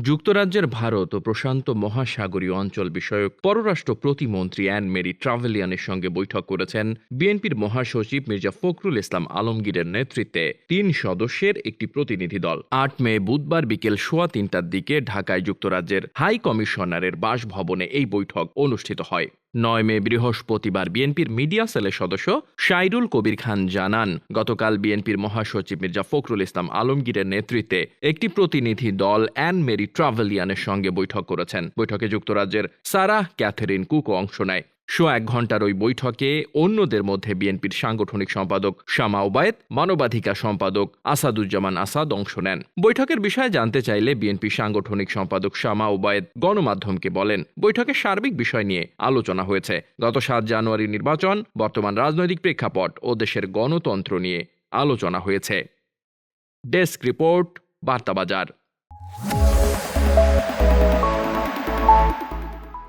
যুক্তরাজ্যের ভারত ও প্রশান্ত মহাসাগরীয় অঞ্চল বিষয়ক পররাষ্ট্র প্রতিমন্ত্রী অ্যান মেরি ট্রাভেলিয়ানের সঙ্গে বৈঠক করেছেন বিএনপির মহাসচিব মির্জা ফখরুল ইসলাম আলমগীরের নেতৃত্বে ৩ সদস্যের একটি প্রতিনিধি দল ৮ মে বুধবার বিকেল ৩:১৫টার দিকে ঢাকায় যুক্তরাজ্যের হাই কমিশনারের বাসভবনে এই বৈঠক অনুষ্ঠিত হয়। ৯ মে বৃহস্পতিবার বিএনপির মিডিয়া সেলের সদস্য শাইরুল কবির খান জানান, গতকাল বিএনপির মহাসচিব মির্জা ফখরুল ইসলাম আলমগীরের নেতৃত্বে একটি প্রতিনিধি দল অ্যান মেরি ট্রাভেলিয়ানের সঙ্গে বৈঠক করেছেন। বৈঠকে যুক্তরাজ্যের সারাহ ক্যাথেরিন কুকও অংশ নেয়। ১ ঘণ্টার ওই বৈঠকে অন্যদের মধ্যে বিএনপির সাংগঠনিক সম্পাদক শামা ওবায়েদ, মানবাধিকার সম্পাদক আসাদুজ্জামান আসাদ অংশ নেন। বৈঠকের বিষয়ে জানতে চাইলে বিএনপি সাংগঠনিক সম্পাদক শামা ওবায়েদ গণমাধ্যমকে বলেন, বৈঠকে সার্বিক বিষয় নিয়ে আলোচনা হয়েছে। গত ৭ জানুয়ারি নির্বাচন, বর্তমান রাজনৈতিক প্রেক্ষাপট ও দেশের গণতন্ত্র নিয়ে আলোচনা হয়েছে। Desk report, বার্তাবাজার।